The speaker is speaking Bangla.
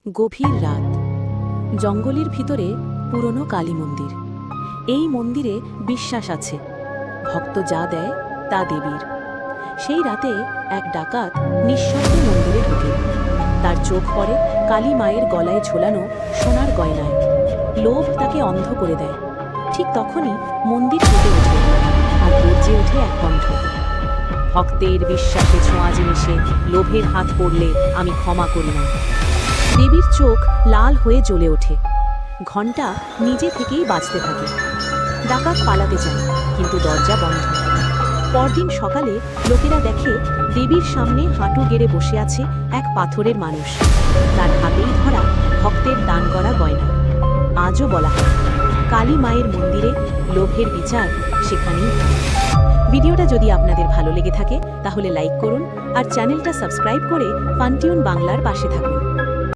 গভীর রাত, জঙ্গলের ভিতরে পুরনো কালী মন্দির। এই মন্দিরে বিশ্বাস আছে, ভক্ত যা দেয় তা দেবীর। সেই রাতে এক ডাকাত নিঃশব্দে মন্দিরে ঢোকে। তার চোখ পড়ে কালী মায়ের গলায় ঝোলানো সোনার গয়নায়। লোভ তাকে অন্ধ করে দেয়। ঠিক তখনই মন্দির কেঁপে ওঠে, আর গর্জে ওঠে এক কণ্ঠ, ভক্তের বিশ্বাসে ছোঁয়া জিনিসে লোভের হাত পড়লে আমি ক্ষমা করি না। দেবীর চোখ লাল হয়ে জ্বলে ওঠে, ঘণ্টা নিজে থেকেই বাজতে থাকে। ডাকাত পালাতে চায়, কিন্তু দরজা বন্ধ। পরদিন সকালে লোকেরা দেখে দেবীর সামনে হাঁটু গেড়ে বসে আছে এক পাথরের মানুষ। তার হাতেই ধরা ভক্তের দান করা গয়না। আজও বলা হয়, কালী মায়ের মন্দিরে লোভের বিচার সেখানেই হয়। ভিডিওটা যদি আপনাদের ভালো লেগে থাকে তাহলে লাইক করুন আর চ্যানেলটা সাবস্ক্রাইব করে ফানটিউন বাংলার পাশে থাকুন।